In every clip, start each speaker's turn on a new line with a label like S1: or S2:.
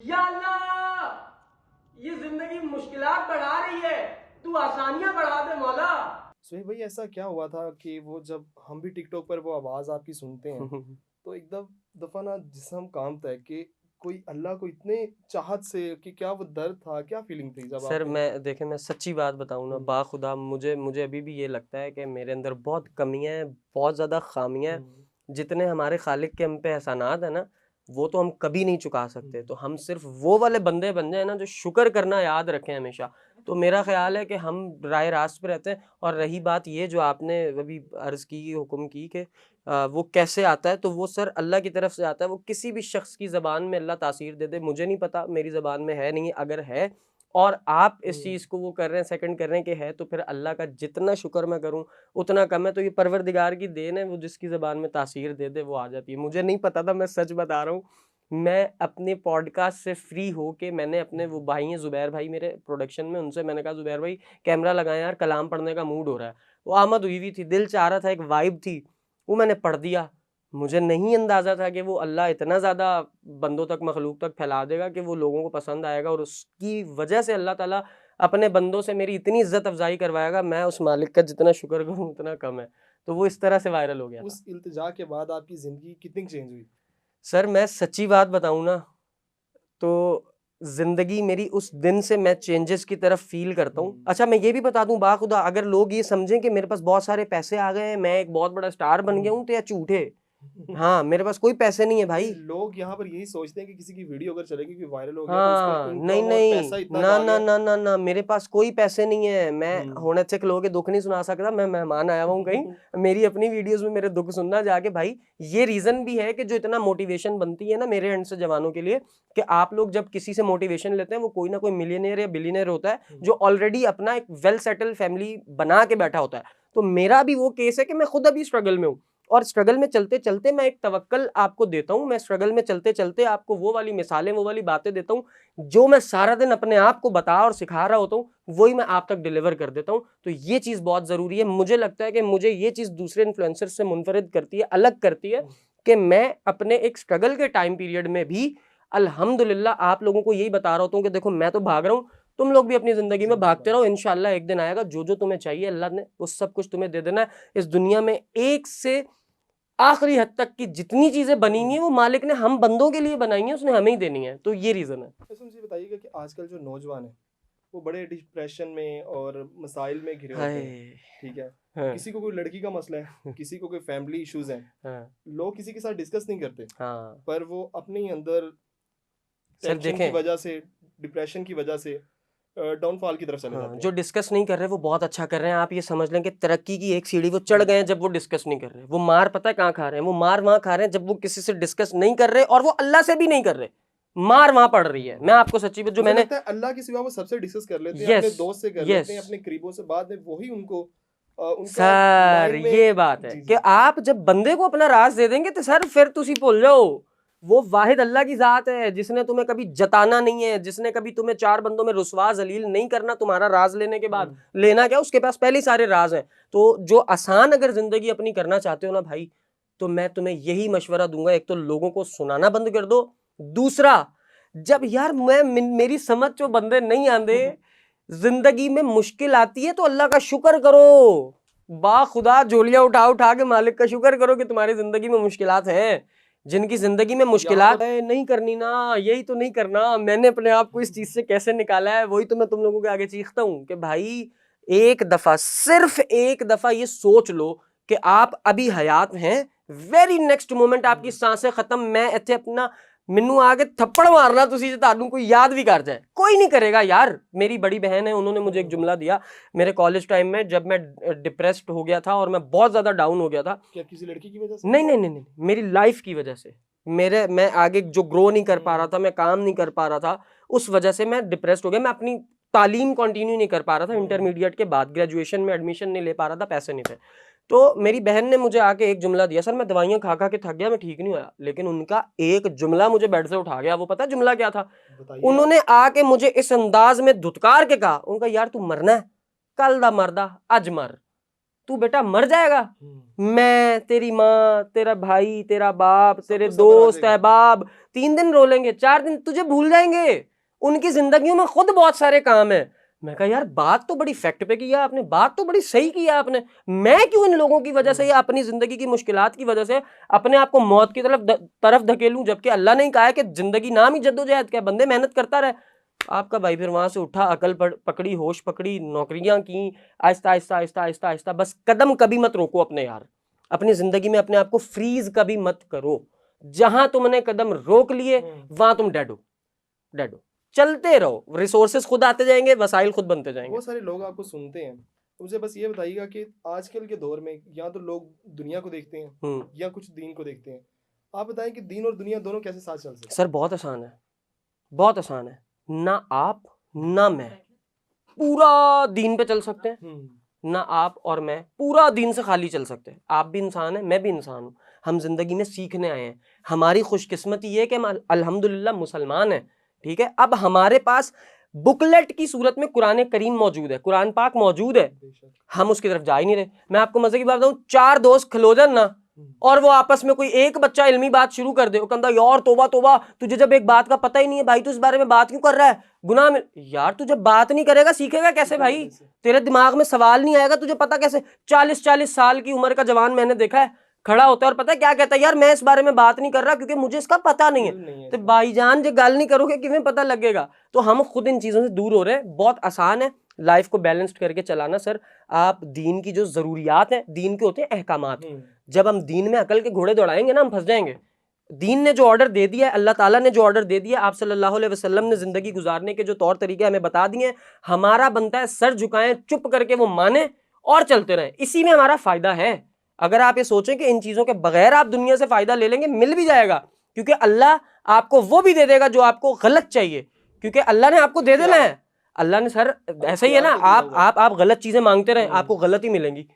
S1: या अल्लाह, ये जिंदगी मुश्किलात बढ़ा रही है, तू आसानियां बढ़ा दे मौला।
S2: सुहेब भाई, ऐसा क्या हुआ था कि वो जब हम भी टिकटॉक पर वो आवाज़ आपकी सुनते हैं तो एकदम दफा ना जिस्म कांपता है कि कोई अल्लाह को इतने चाहत से कि क्या वो दर्द था, क्या फीलिंग थी जब
S1: सर
S2: आपने।
S1: मैं देखे, मैं सच्ची बात बताऊं ना, बाखुदा मुझे मुझे अभी भी ये लगता है कि मेरे अंदर बहुत कमियां हैं, बहुत ज़्यादा खामियां हैं। जितने हमारे खालिक के हम पे एहसानात है ना, वो तो हम कभी नहीं चुका सकते। तो हम सिर्फ वो वाले बंदे बन जाए ना जो शुक्र करना याद रखें हमेशा। तो मेरा ख्याल है कि हम राह रास्त पे रहते हैं। और रही बात ये जो आपने अभी अर्ज़ की, हुक्म की कि वो कैसे आता है, तो वो सर अल्लाह की तरफ से आता है। वो किसी भी शख्स की ज़बान में अल्लाह तासीर दे दे, मुझे नहीं पता, मेरी ज़बान में है नहीं। अगर है और आप इस चीज़ को वो कर रहे हैं, सेकंड कर रहे हैं कि है, तो फिर अल्लाह का जितना शुक्र मैं करूं उतना कम है। तो ये परवरदिगार की देन है, वो जिसकी ज़बान में तासीर दे दे वो आ जाती है। मुझे नहीं पता था, मैं सच बता रहा हूँ। मैं अपने पॉडकास्ट से फ्री हो के मैंने अपने वो भाई हैं ज़ुबैर भाई मेरे प्रोडक्शन में, उनसे मैंने कहा ज़ुबैर भाई कैमरा लगाएं यार, कलाम पढ़ने का मूड हो रहा है। वो आमद हुई हुई थी, दिल चाह रहा था, एक वाइब थी, वो मैंने पढ़ दिया। मुझे नहीं अंदाज़ा था कि वो अल्लाह इतना ज़्यादा बंदों तक, मखलूक तक फैला देगा कि वो लोगों को पसंद आएगा, और उसकी वजह से अल्लाह ताला अपने बंदों से मेरी इतनी इज्जत अफजाई करवाएगा। मैं उस मालिक का जितना शुक्र करूँ उतना कम है। तो वो इस तरह से वायरल हो गया था।
S2: उस इल्तिजा के बाद आपकी ज़िंदगी कितनी चेंज हुई।
S1: सर मैं सच्ची बात बताऊँ ना, तो जिंदगी मेरी उस दिन से मैं चेंजेस की तरफ फील करता हूँ। अच्छा मैं ये भी बता दूं बाखुदा, अगर लोग ये समझें कि मेरे पास बहुत सारे पैसे आ गए हैं, मैं एक बहुत बड़ा स्टार बन गया हूँ, तो या झूठे। हाँ, मेरे पास कोई पैसे नहीं है भाई।
S2: लोग यहाँ पर यही सोचते हैं कि किसी की वीडियो अगर चलेगी कि वायरल हो गया तो उसका
S1: हाँ, नहीं
S2: इनकम और पैसा
S1: नहीं,
S2: इतना
S1: ना
S2: आ
S1: ना
S2: गया।
S1: ना ना ना, मेरे पास कोई पैसे नहीं है। मैं होने अच्छे लोगों के दुख नहीं सुना सकता, मैं मेहमान आया हूँ कहीं, मेरी अपनी वीडियोस में मेरे दुख सुनना जाके भाई। ये रीजन भी है कि जो इतना मोटिवेशन बनती है ना मेरे एंड से जवानों के लिए, कि आप लोग जब किसी से मोटिवेशन लेते हैं, वो कोई ना कोई मिलियनेयर या बिलियनेयर होता है जो ऑलरेडी अपना एक वेल सेटल फैमिली बना के बैठा होता है। तो मेरा भी वो केस है कि मैं खुद अभी स्ट्रगल में हूँ, और स्ट्रगल में चलते चलते मैं एक तवक्कल आपको देता हूँ। मैं स्ट्रगल में चलते चलते आपको वो वाली मिसालें, वो वाली बातें देता हूँ जो मैं सारा दिन अपने आप को बता और सिखा रहा होता हूँ, वही मैं आप तक डिलीवर कर देता हूँ। तो ये चीज़ बहुत ज़रूरी है। मुझे लगता है कि मुझे ये चीज़ दूसरे इन्फ्लुएंसर से मुनफरिद करती है, अलग करती है, कि मैं अपने एक स्ट्रगल के टाइम पीरियड में भी अल्हम्दुलिल्लाह आप लोगों को यही बता रहा होता हूँ कि देखो मैं तो भाग रहा हूँ, तुम लोग भी अपनी जिंदगी में भागते रहो। इंशाल्लाह एक दिन आएगा, जो जो तुम्हें चाहिए अल्लाह ने वो सब कुछ तुम्हें दे देना है। इस दुनिया में एक से आखिरी हद तक की जितनी चीजें बनी हुई हैं, वो मालिक ने हम बंदों के लिए बनाई हैं, उसने हमें ही देनी है। तो ये रीजन है।
S2: ऐसे मुझे बताइएगा कि आजकल जो नौजवान है वो बड़े डिप्रेशन में और मसाइल में घिरे होते हैं।
S1: हाय।
S2: ठीक है।
S1: हाँ,
S2: किसी को कोई लड़की का मसला है, किसी को कोई फैमिली इश्यूज हैं।
S1: हाँ,
S2: लोग किसी के साथ डिस्कस नहीं करते,
S1: हाँ।
S2: पर वो अपने ही अंदर
S1: सर
S2: टेंशन की
S1: देखें,
S2: वजह से, डिप्रेशन की वजह से डाउनफॉल की तरफ चले
S1: हाँ,
S2: जाते
S1: जो
S2: हैं।
S1: डिस्कस नहीं कर रहे वो बहुत अच्छा कर रहे हैं। आप ये समझ लें कि तरक्की की एक सीढ़ी वो चढ़ गए हैं जब वो डिस्कस नहीं कर रहे। वो मार पता है कहाँ खा रहे हैं? वो मार वहां खा रहे हैं जब वो किसी से डिस्कस नहीं कर रहे, और वो अल्लाह से भी नहीं कर रहे। मार वहां पड़ रही है। मैं आपको सच्ची बात जो
S2: मुझे
S1: मैंने,
S2: लगता है अल्लाह के सिवा वो सबसे डिस्कस कर लेते हैं, अपने
S1: यस,
S2: दोस्त से कर लेते
S1: यस
S2: हैं, अपने करीबों से। बाद में वही उनको उनका
S1: सर,
S2: माइंड
S1: ये
S2: में।
S1: बात है
S2: जी
S1: कि
S2: जी।
S1: आप जब बंदे को अपना राज दे देंगे तो सर फिर तुसी भूल जाओ। वो वाहिद अल्लाह की जात है जिसने तुम्हें कभी जताना नहीं है, जिसने कभी तुम्हें चार बंदों में रुसवा जलील नहीं करना तुम्हारा राज लेने के बाद। लेना क्या, उसके पास पहले ही सारे राज हैं। तो जो आसान अगर जिंदगी अपनी करना चाहते हो ना भाई, तो मैं तुम्हें यही मशवरा दूंगा, एक तो लोगों को सुनाना बंद कर दो। दूसरा, जब यार मेरी समझ जो बंदे नहीं आते, जिंदगी में मुश्किल आती है तो अल्लाह का शुक्र करो। खुदा झोलियां उठा उठा के मालिक का शुक्र करो कि तुम्हारी जिंदगी में मुश्किलात हैं। जिनकी जिंदगी में मुश्किलात है, नहीं करनी ना, यही तो नहीं करना। मैंने अपने आप को इस चीज से कैसे निकाला है, वही तो मैं तुम लोगों के आगे चीखता हूं कि भाई एक दफा, सिर्फ एक दफा ये सोच लो कि आप अभी हयात हैं, वेरी नेक्स्ट मोमेंट आपकी सांसें खत्म, मैं इत्थे अपना मिन्नू आके थप्पड़ मारना तुसी, तानू कोई याद भी कर जाए, कोई नहीं करेगा यार। मेरी बड़ी बहन है, उन्होंने मुझे एक जुमला दिया मेरे कॉलेज टाइम में, जब मैं डिप्रेस्ड हो गया था और मैं बहुत ज्यादा डाउन हो गया था।
S2: क्या किसी लड़की की वजह से?
S1: नहीं नहीं नहीं नहीं, मेरी लाइफ की वजह से, मैं आगे जो ग्रो नहीं कर पा रहा था, मैं काम नहीं कर पा रहा था, उस वजह से मैं डिप्रेस्ड हो गया। मैं अपनी तालीम कंटिन्यू नहीं कर पा रहा था, इंटरमीडिएट के बाद ग्रेजुएशन में एडमिशन नहीं ले पा रहा था, पैसे नहीं थे। तो मेरी बहन ने मुझे आके एक जुमला दिया। सर मैं दवाइयां खा खा के थक गया, मैं ठीक नहीं हुआ, लेकिन उनका एक जुमला मुझे बेड से उठा गया। वो पता जुमला क्या था?
S2: बताइए।
S1: उन्होंने आके मुझे इस अंदाज में धुतकार के कहा, उनका यार तू मरना है, कल दा मरदा अज मर। तू बेटा मर जाएगा, मैं, तेरी माँ, तेरा भाई, तेरा बाप, तेरे
S2: सबको सब्र आ
S1: दोस्त
S2: जाएगा।
S1: अहबाब 3 दिन रो लेंगे, 4 दिन तुझे भूल जाएंगे, उनकी जिंदगियों में खुद बहुत सारे काम है। मैं कहा यार बात तो बड़ी फैक्ट पे किया आपने, बात तो बड़ी सही किया आपने, मैं क्यों इन लोगों की वजह से या अपनी जिंदगी की मुश्किलात की वजह से अपने आप को मौत की तरफ धकेलूं, जबकि अल्लाह ने कहा है कि जिंदगी नाम ही जद्दोजहद का, बंदे मेहनत करता रहे। आपका भाई फिर वहां से उठा, अकल पकड़ी, होश पकड़ी, नौकरियां की, आहिस्ता आहिस्ता आहिस्ता आहिस्ता आहिस्ता। बस कदम कभी मत रोको अपने यार, अपनी जिंदगी में अपने आप को फ्रीज कभी मत करो। जहां तुमने कदम रोक लिए वहां तुम डेड हो, डेड हो। चलते रहो, रिसोर्सेस खुद आते जाएंगे, वसाइल खुद बनते जाएंगे।
S2: बहुत सारे लोग आपको सुनते हैं, मुझे बस ये बताइएगा कि आजकल के दौर में या तो लोग दुनिया को देखते हैं या कुछ दीन को देखते हैं, आप बताएं कि दीन और दुनिया दोनों कैसे साथ चल सकते हैं?
S1: सर बहुत आसान है, बहुत आसान है। ना आप ना मैं पूरा दीन पे चल सकते हैं, ना आप और मैं पूरा दीन से खाली चल सकते हैं। आप भी इंसान हैं, मैं भी इंसान हूं, हम जिंदगी में सीखने आए हैं। हमारी खुशकिस्मती ये है कि हम अल्हम्दुलिल्लाह मुसलमान हैं, ठीक है। अब हमारे पास बुकलेट की सूरत में कुरान करीम मौजूद है, कुरान पाक मौजूद है, हम उसकी तरफ जा ही नहीं रहे। मैं आपको मजे की बात बताऊं, 4 दोस्त खलो जान ना और वो आपस में कोई एक बच्चा इल्मी बात शुरू कर दे, वो कहता यार तोबा तोबा, तुझे जब एक बात का पता ही नहीं है भाई, तू इस बारे में बात क्यों कर रहा है, गुनाह में। यार तू जब बात नहीं करेगा सीखेगा कैसे भाई, तेरे दिमाग में सवाल नहीं आएगा, तुझे पता कैसे। 40-40 साल की उम्र का जवान मैंने देखा है, खड़ा होता है और पता है क्या कहता है, यार मैं इस बारे में बात नहीं कर रहा क्योंकि मुझे इसका पता नहीं है। तो भाईजान जो गल नहीं करोगे किवें पता लगेगा। तो हम खुद इन चीजों से दूर हो रहे हैं। बहुत आसान है लाइफ को बैलेंस्ड करके चलाना सर। आप दीन की जो जरूरियात हैं, दीन के होते हैं अहकामात, जब हम दीन में अकल के घोड़े दौड़ाएंगे ना हम फंस जाएंगे। दीन ने जो ऑर्डर दे दिया है, अल्लाह ताला ने जो ऑर्डर दे दिया, आप सल्लल्लाहु अलैहि वसल्लम ने जिंदगी गुजारने के जो तौर तरीके हमें बता दिए, हमारा बनता है सर झुकाएं, चुप करके वो माने और चलते रहें। इसी में हमारा फायदा है। अगर आप ये सोचें कि इन चीजों के बगैर आप दुनिया से फायदा ले लेंगे, मिल भी जाएगा, क्योंकि अल्लाह आपको वो भी दे देगा जो आपको गलत चाहिए, क्योंकि अल्लाह ने आपको दे देना है। अल्लाह ने सर ऐसा ही है ना, आप गलत चीजें मांगते रहें, आपको गलत ही मिलेंगी,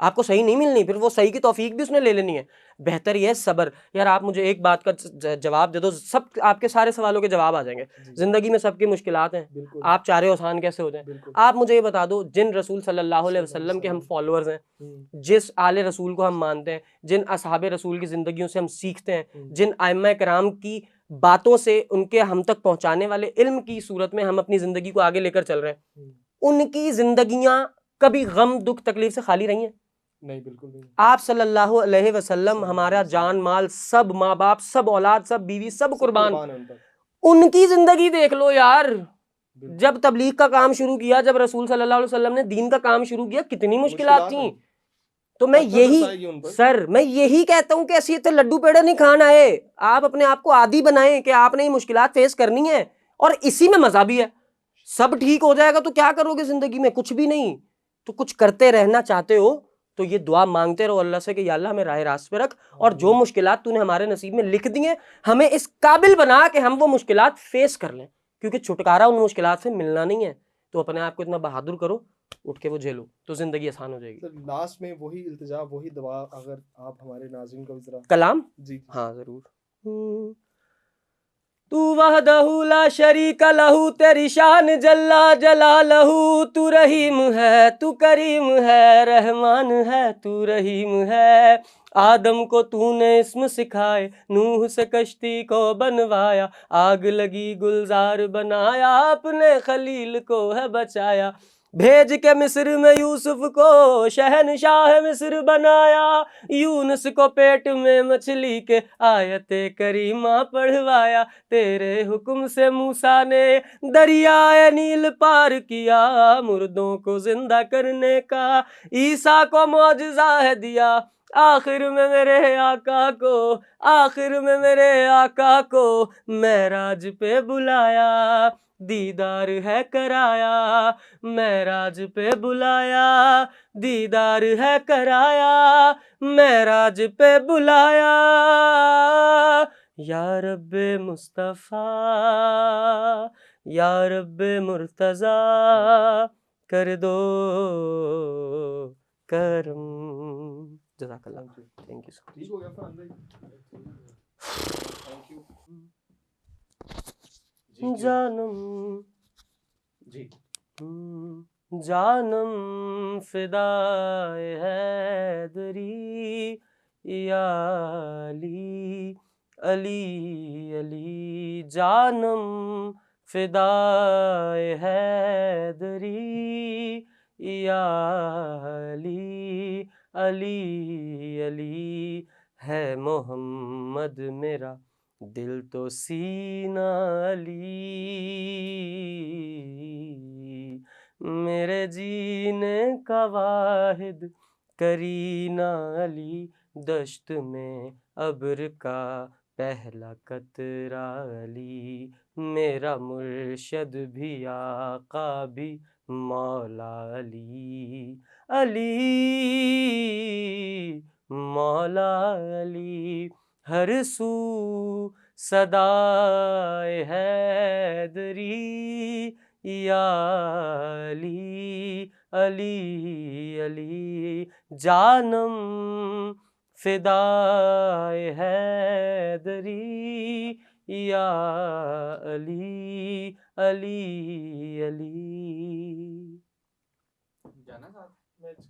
S1: आपको सही नहीं मिलनी, फिर वो सही की तौफीक भी उसने ले लेनी है। बेहतर ये है सब्र। यार आप मुझे एक बात का जवाब दे दो, सब आपके सारे सवालों के जवाब आ जाएंगे। जिंदगी में सबकी मुश्किलात हैं, आप चाह रहे हो आसान कैसे हो जाए। आप मुझे ये बता दो, जिन रसूल सल्लल्लाहु अलैहि वसल्लम के हम फॉलोअर्स हैं, जिस आले रसूल को हम मानते हैं, जिन असहाबे रसूल की जिंदगियों से हम सीखते हैं, जिन आइम्मा कराम की बातों से उनके हम तक पहुंचाने वाले इल्म की सूरत में हम अपनी जिंदगी को आगे लेकर चल रहे हैं, उनकी जिंदगियां कभी गम दुख तकलीफ से खाली रही हैं?
S2: नहीं, बिल्कुल नहीं।
S1: आप सल्लल्लाहु अलैहि वसल्लम हमारा जान माल, सब माँ बाप, सब औलाद, सब बीवी, सब कुर्बान, उनकी जिंदगी देख लो यार। जब तबलीग का काम शुरू किया, जब रसूल सल्लल्लाहु अलैहि वसल्लम ने दीन का काम शुरू किया, कितनी मुश्किलात थी। तो मैं यही सर, मैं यही कहता हूं कि ऐसी तो लड्डू पेड़े नहीं खान आए। आप अपने आप को आदी बनाएं कि आपने ये मुश्किलात फेस करनी है, और इसी में मजा भी है। सब ठीक हो जाएगा तो क्या करोगे जिंदगी में, कुछ भी नहीं। तो कुछ करते रहना चाहते हो तो ये दुआ मांगते रहो अल्लाह से कि या अल्लाह हमें राह रास्त पे रख, और जो मुश्किलात तूने हमारे नसीब में लिख दी हैं, हमें इस काबिल बना कि हम वो मुश्किलात फेस कर लें, क्योंकि छुटकारा उन मुश्किलात से मिलना नहीं है। तो अपने आप को इतना बहादुर करो, उठ के वो झेलो, तो जिंदगी आसान हो जाएगी।
S2: तो लास्ट में वही इल्तिजा, वही दुआ, अगर आप हमारे नाज़रीन को जरा
S1: कलाम
S2: जी।
S1: हाँ जरूर। तू वहदहू ला शरीका लहू, तेरी शान जल्ला जलालहू। तू रहीम है, तू करीम है, रहमान है, तू रहीम है। आदम को तूने इस्म सिखाए, नूह से कश्ती को बनवाया, आग लगी गुलजार बनाया, अपने खलील को है बचाया। भेज के मिस्र में यूसुफ को शहनशाह मिस्र बनाया, यूनुस को पेट में मछली के आयते करीमा पढ़वाया। तेरे हुक्म से मूसा ने दरियाए नील पार किया, मुर्दों को जिंदा करने का ईसा को मौजज़ा है दिया। आखिर में मेरे आका को, आखिर में मेरे आका को मेराज पे बुलाया, दीदार है कराया। मेराज पे बुलाया, दीदार है कराया, मेराज पे बुलाया। या रब्बे मुस्तफ़ा, या रब्बे मुर्तज़ा, कर दो करम। जज़ाकल्लाह, थैंक यू सो
S2: ठीक हो गया
S1: मच जानम
S2: जी।
S1: जानम फिदाए हैदरी या अली अली अली जानम फिदाए हैदरी या अली अली अली है मोहम्मद मेरा दिल तो सीना अली मेरे जीने का वाहिद करीना अली दश्त में अब्र का पहला कतरा अली मेरा मुर्शद भी आका भी मौला अली अली मौला अली हर सू सदाए हैदरी या अली अली अली जानम फिदाए हैदरी या अली अली अली
S2: जाना साथ मैच